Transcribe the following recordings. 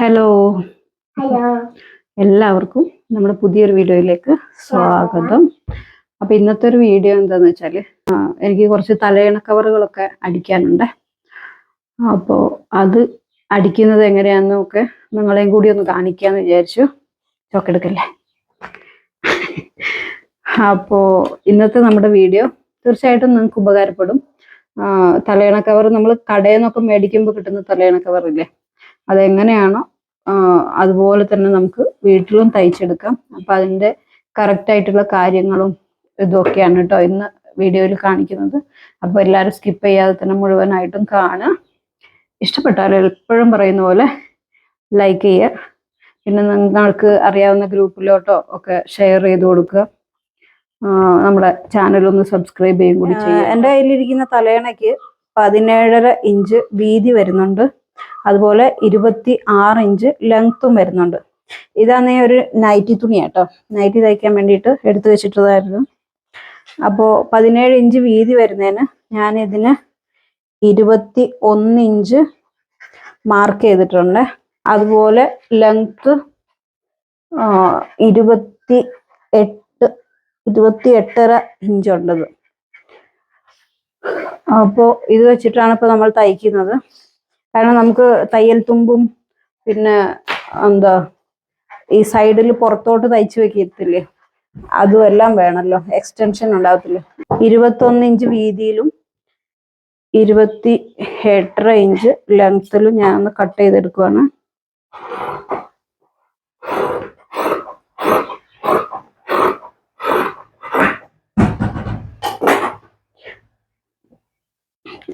Hello എല്ലാവർക്കും നമ്മുടെ പുതിയൊരു വീഡിയോയിലേക്ക് സ്വാഗതം. അപ്പോൾ ഇന്നത്തെ ഒരു വീഡിയോ എന്താന്ന് വെച്ചാൽ എനിക്ക് കുറച്ച് തലയണ കവറുകളൊക്കെ അടിക്കാനുണ്ട്. അപ്പോൾ അത് അടിക്കുന്നത് എങ്ങനെയാണെന്നൊക്കെ നിങ്ങളെയും കൂടി ഒന്ന് കാണിക്കാമെന്ന് വിചാരിച്ചു. ചോക്കെടുക്കല്ലേ. അപ്പോൾ ഇന്നത്തെ നമ്മുടെ വീഡിയോ തീർച്ചയായിട്ടും നിങ്ങൾക്ക് ഉപകാരപ്പെടും. തലയണ കവർ നമ്മൾ കടയിൽ നിന്നൊക്കെ മേടിക്കുമ്പോൾ കിട്ടുന്ന തലയണ കവറില്ലേ, അതെങ്ങനെയാണോ അതുപോലെ തന്നെ നമുക്ക് വീട്ടിലും തയ്ച്ചെടുക്കാം. അപ്പം അതിൻ്റെ കറക്റ്റായിട്ടുള്ള കാര്യങ്ങളും ഇതൊക്കെയാണ് കേട്ടോ ഇന്ന് വീഡിയോയിൽ കാണിക്കുന്നത്. അപ്പോൾ എല്ലാവരും സ്കിപ്പ് ചെയ്യാതെ തന്നെ മുഴുവനായിട്ടും കാണുക. ഇഷ്ടപ്പെട്ടാൽ എപ്പോഴും പറയുന്ന പോലെ ലൈക്ക് ചെയ്യുക. പിന്നെ നിങ്ങൾക്ക് അറിയാവുന്ന ഗ്രൂപ്പിലോട്ടോ ഒക്കെ ഷെയർ ചെയ്ത് കൊടുക്കുക. നമ്മുടെ ചാനലൊന്ന് സബ്സ്ക്രൈബ് ചെയ്യുകയും കൂടി ചെയ്യുക. എൻ്റെ കയ്യിലിരിക്കുന്ന തലയണയ്ക്ക് 17.5 ഇഞ്ച് വീതി വരുന്നുണ്ട്. അതുപോലെ 26 ഇഞ്ച് ലെങ്ത്തും വരുന്നുണ്ട്. ഇതാന്നേ ഒരു നൈറ്റി തുണിയാട്ടോ, നൈറ്റി തയ്ക്കാൻ വേണ്ടിയിട്ട് എടുത്തു വെച്ചിട്ടതായിരുന്നു. അപ്പോൾ 17 ഇഞ്ച് വീതി വരുന്നതിന് ഞാൻ ഇതിന് 21 ഇഞ്ച് മാർക്ക് ചെയ്തിട്ടുണ്ട്. അതുപോലെ ലെങ്ത്ത് 28.5 ഇഞ്ചുണ്ടത്. അപ്പോൾ ഇത് വെച്ചിട്ടാണ് ഇപ്പോൾ നമ്മൾ തയ്ക്കുന്നത്. കാരണം നമുക്ക് തയ്യൽ തുമ്പും പിന്നെ എന്താ ഈ സൈഡിൽ പുറത്തോട്ട് തയ്ച്ചു വെക്കത്തില്ലേ, അതും എല്ലാം വേണമല്ലോ, എക്സ്റ്റൻഷൻ ഉണ്ടാകത്തില്ല. 21 ഇഞ്ച് വീതിയിലും 28.5 ഇഞ്ച് ലെങ്ത്തിലും ഞാൻ ഒന്ന് കട്ട് ചെയ്തെടുക്കുവാണ്.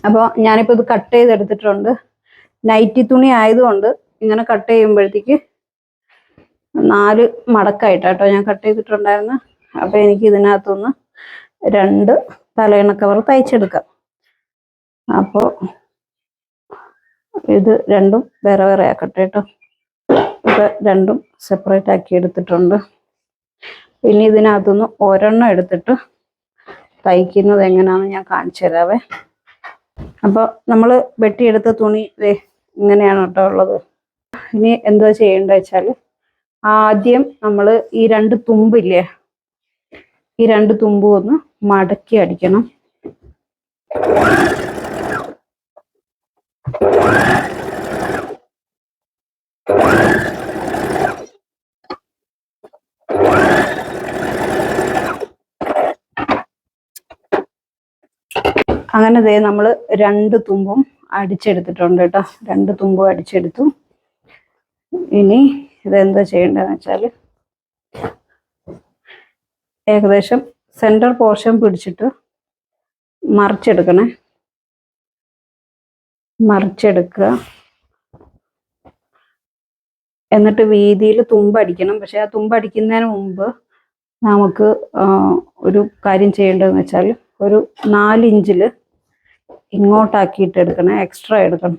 അപ്പോൾ ഞാനിപ്പോൾ ഇത് കട്ട് ചെയ്തെടുത്തിട്ടുണ്ട്. നൈറ്റി തുണി ആയതുകൊണ്ട് ഇങ്ങനെ കട്ട് ചെയ്യുമ്പോഴത്തേക്ക് 4 മടക്കായിട്ടാട്ടോ ഞാൻ കട്ട് ചെയ്തിട്ടുണ്ടായിരുന്നു. അപ്പോൾ എനിക്ക് ഇതിനകത്തുനിന്ന് 2 തലയണ കവർ തയ്ച്ചെടുക്കാം. അപ്പോൾ ഇത് രണ്ടും വേറെ വേറെ ആക്കട്ടെ കേട്ടോ. ഇപ്പം രണ്ടും സെപ്പറേറ്റ് ആക്കി എടുത്തിട്ടുണ്ട്. പിന്നെ ഇതിനകത്തുനിന്ന് ഒരെണ്ണം എടുത്തിട്ട് തയ്ക്കുന്നത് എങ്ങനെയാണെന്ന് ഞാൻ കാണിച്ചു തരാവേ. അപ്പോൾ നമ്മൾ വെട്ടിയെടുത്ത തുണി ഇങ്ങനെയാണ് കേട്ടോ ഉള്ളത്. ഇനി എന്താ ചെയ്യേണ്ടത് വെച്ചാൽ ആദ്യം നമ്മൾ ഈ 2 തുമ്പില്ലേ, ഈ 2 തുമ്പും ഒന്ന് മടക്കി അടിക്കണം. അങ്ങനെ നമ്മൾ 2 തുമ്പും അടിച്ചെടുത്തിട്ടുണ്ട് കേട്ടോ. 2 തുമ്പും അടിച്ചെടുത്തു. ഇനി ഇതെന്താ ചെയ്യേണ്ടതെന്ന് വെച്ചാൽ ഏകദേശം സെൻറ്റർ പോർഷൻ പിടിച്ചിട്ട് മറിച്ചെടുക്കണേ. മറിച്ചെടുക്കുക. എന്നിട്ട് വീതിയിൽ തുമ്പടിക്കണം. പക്ഷെ ആ തുമ്പടിക്കുന്നതിന് മുമ്പ് നമുക്ക് ഒരു കാര്യം ചെയ്യേണ്ടതെന്ന് വെച്ചാൽ ഒരു 4 ഇഞ്ചിൽ ഇങ്ങോട്ടാക്കിയിട്ട് എടുക്കണം, എക്സ്ട്രാ എടുക്കണം.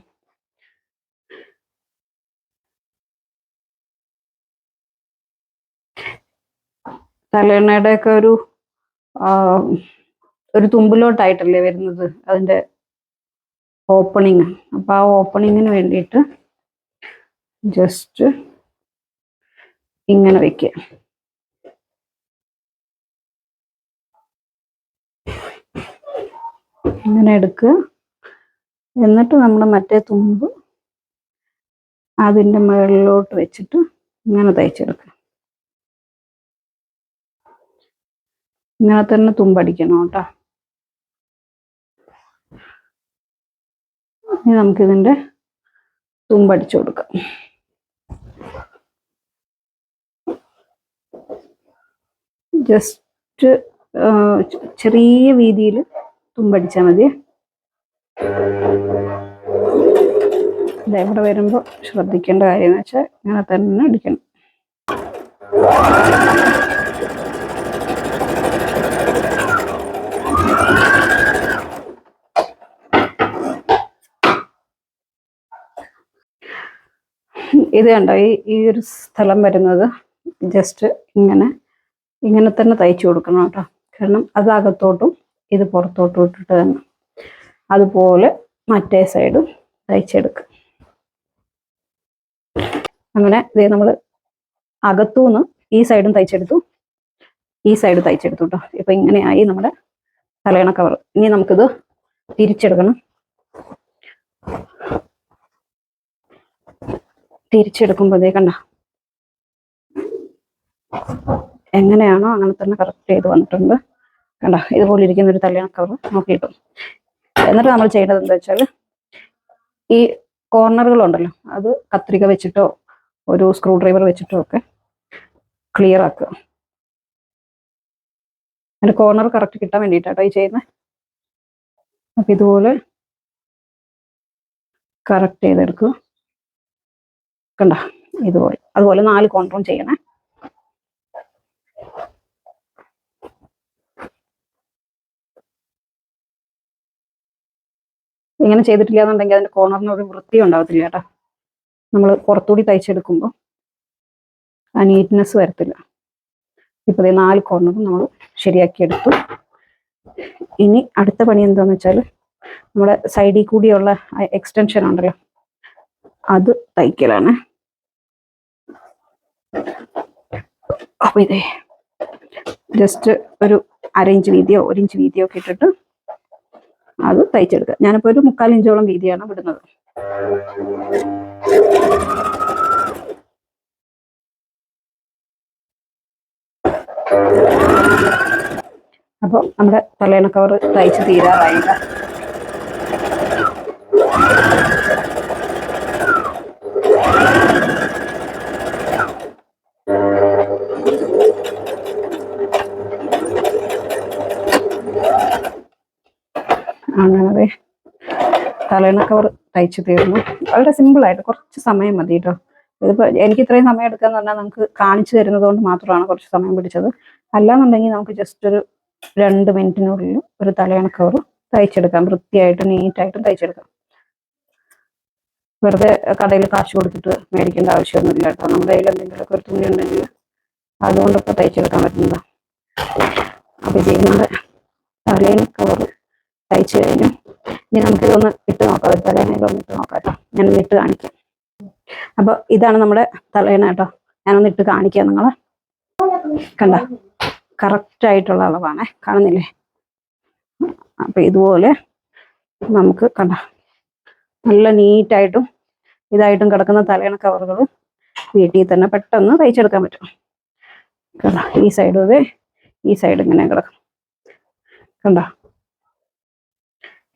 തലയണയുടെ ഒക്കെ ഒരു തുമ്പിലോട്ടായിട്ടല്ലേ വരുന്നത് അതിൻ്റെ ഓപ്പണിങ്. അപ്പം ആ ഓപ്പണിങ്ങിന് വേണ്ടിയിട്ട് ജസ്റ്റ് ഇങ്ങനെ വെക്കുക. ഇങ്ങനെ എടുക്കുക. എന്നിട്ട് നമ്മൾ മറ്റേ തുമ്പ് അതിൻ്റെ മുകളിലോട്ട് വെച്ചിട്ട് ഇങ്ങനെ തയ്ച്ചെടുക്കുക. ഇങ്ങനെ തന്നെ തുമ്പടിക്കണം കേട്ടോ. ഇനി നമുക്കിതിൻ്റെ തുമ്പടിച്ചു കൊടുക്കാം. ജസ്റ്റ് ചെറിയ വീതിയിൽ തുമ്പടിച്ചാൽ മതി. ഇവിടെ വരുമ്പോൾ ശ്രദ്ധിക്കേണ്ട കാര്യം എന്ന് വെച്ചാൽ ഇങ്ങനെ തന്നെ അടിക്കണം. ഇത് കണ്ടോ, ഈ ഒരു സ്ഥലം വരുന്നത് ജസ്റ്റ് ഇങ്ങനെ തന്നെ തയ്ച്ചു കൊടുക്കണം കേട്ടോ. കാരണം അത് അകത്തോട്ടും ഇത് പുറത്തോട്ടും ഇട്ടിട്ട് തന്നെ അതുപോലെ മറ്റേ സൈഡും തയ്ച്ചെടുക്കുക. അങ്ങനെ ഇതേ നമ്മൾ അകത്തുനിന്ന് ഈ സൈഡും തയ്ച്ചെടുത്തു, ഈ സൈഡ് തയ്ച്ചെടുത്തു കേട്ടോ. ഇപ്പൊ ഇങ്ങനെയായി നമ്മുടെ തലയണ കവർ. ഇനി നമുക്കിത് തിരിച്ചെടുക്കണം. തിരിച്ചെടുക്കുമ്പോൾ ഇതേ കണ്ട എങ്ങനെയാണോ അങ്ങനെ തന്നെ കറക്റ്റ് ചെയ്ത് വന്നിട്ടുണ്ട്. കണ്ട ഇതുപോലെ ഇരിക്കുന്ന ഒരു തലയണ കവർ നോക്കിയിട്ടു. എന്നിട്ട് നമ്മൾ ചെയ്യേണ്ടത് എന്താ വെച്ചാൽ ഈ കോർണറുകളുണ്ടല്ലോ അത് കത്രിക വെച്ചിട്ടോ ഒരു സ്ക്രൂ ഡ്രൈവർ വെച്ചിട്ടോ ഒക്കെ ക്ലിയർ ആക്കുക. അതിന്റെ കോർണർ കറക്റ്റ് കിട്ടാൻ വേണ്ടിയിട്ടാട്ടോ ഈ ചെയ്യുന്നത്. അപ്പൊ ഇതുപോലെ കറക്റ്റ് ചെയ്തെടുക്കുക. കണ്ട ഇതുപോലെ, അതുപോലെ 4 കോർണറും ചെയ്യണേ. ഇങ്ങനെ ചെയ്തിട്ടില്ല എന്നുണ്ടെങ്കിൽ അതിന്റെ കോർണറിന് ഒരു വൃത്തി ഉണ്ടാവത്തില്ല കേട്ടോ. നമ്മൾ പുറത്തുകൂടി തയ്ച്ചെടുക്കുമ്പോൾ ആ നീറ്റ്നെസ് വരത്തില്ല. ഇപ്പൊ 4 കോർണറും നമ്മൾ ശരിയാക്കിയെടുത്തു. ഇനി അടുത്ത പണി എന്താന്ന് വെച്ചാൽ നമ്മുടെ സൈഡിൽ കൂടിയുള്ള എക്സ്റ്റൻഷൻ ഉണ്ടല്ലോ അത് തയ്ക്കലാണ്. അപ്പൊ ഇതേ ജസ്റ്റ് ഒരു 1/2 ഇഞ്ച് വീതിയോ 1 ഇഞ്ച് വീതിയോ ഒക്കെ ഇട്ടിട്ട് അത് തയ്ച്ചെടുക്കുക. ഞാനിപ്പോ ഒരു 3/4 ഇഞ്ചോളം വീതിയാണ് വിടുന്നത്. അപ്പോൾ നമ്മുടെ തലയണ കവർ തയ്ച്ച് തീരാറായില്ല. അങ്ങനെ തലയണ കവർ തയ്ച്ചു തീർന്നു. വളരെ സിമ്പിളായിട്ട് കുറച്ച് സമയം മതി കേട്ടോ. ഇതിപ്പോൾ എനിക്ക് ഇത്രയും സമയം എടുക്കാന്ന് പറഞ്ഞാൽ നമുക്ക് കാണിച്ചു തരുന്നത് കൊണ്ട് മാത്രമാണ് കുറച്ച് സമയം പിടിച്ചത്. അല്ലാന്നുണ്ടെങ്കിൽ നമുക്ക് ജസ്റ്റ് ഒരു 2 മിനിറ്റിനുള്ളിൽ ഒരു തലയണ കവർ തയ്ച്ചെടുക്കാം. വൃത്തിയായിട്ട് നീറ്റായിട്ടും തയ്ച്ചെടുക്കാം. വെറുതെ കടയിൽ കാശ് കൊടുത്തിട്ട് മേടിക്കേണ്ട ആവശ്യമൊന്നുമില്ല കേട്ടോ. നമ്മുടെ കയ്യിൽ എന്തെങ്കിലുമൊക്കെ ഒരു തുണി ഉണ്ടെങ്കിൽ അതുകൊണ്ടൊക്കെ തയ്ച്ചെടുക്കാൻ പറ്റുന്നതാണ്. അപ്പോൾ ചെയ്യുന്നത് തലയണ കവർ തയ്ച്ചു കഴിഞ്ഞു. ഇനി നമുക്കിതൊന്ന് ഇട്ട് നോക്കാം. ഒരു തലയണയിലൊന്ന് ഇട്ട് നോക്കാം കേട്ടോ. ഞാനൊന്ന് ഇട്ട് കാണിക്കാം. അപ്പൊ ഇതാണ് നമ്മുടെ തലയണ കേട്ടോ. ഞാനൊന്ന് ഇട്ട് കാണിക്കാം നിങ്ങളെ. കണ്ട കറക്റ്റ് ആയിട്ടുള്ള അളവാണ്, കാണുന്നില്ലേ? അപ്പൊ ഇതുപോലെ നമുക്ക് കണ്ട നല്ല നീറ്റായിട്ടും ഇതായിട്ടും കിടക്കുന്ന തലയണ കവറുകൾ വീട്ടിൽ തന്നെ പെട്ടെന്ന് തയ്ച്ചെടുക്കാൻ പറ്റും. കണ്ട ഈ സൈഡും അതെ, ഈ സൈഡ് ഇങ്ങനെ കിടക്കും. കണ്ട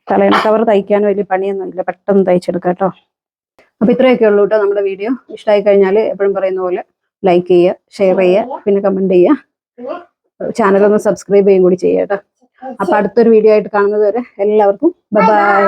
തലയണ കവർ തയ്ക്കാൻ വലിയ പണിയൊന്നുമില്ല, പെട്ടെന്ന് തയ്ച്ചെടുക്കാം കേട്ടോ. അപ്പൊ ഇത്രയൊക്കെ ഉള്ളൂ കേട്ടോ നമ്മുടെ വീഡിയോ. ഇഷ്ടമായി കഴിഞ്ഞാൽ എപ്പോഴും പറയുന്ന പോലെ ലൈക്ക് ചെയ്യുക, ഷെയർ ചെയ്യുക, പിന്നെ കമന്റ് ചെയ്യുക. ചാനൽ ഒന്ന് സബ്സ്ക്രൈബ് ചെയ്യുകയും കൂടി ചെയ്യുക കേട്ടോ. അപ്പൊ അടുത്തൊരു വീഡിയോ ആയിട്ട് കാണുന്നത് വരെ എല്ലാവർക്കും ബൈ ബൈ.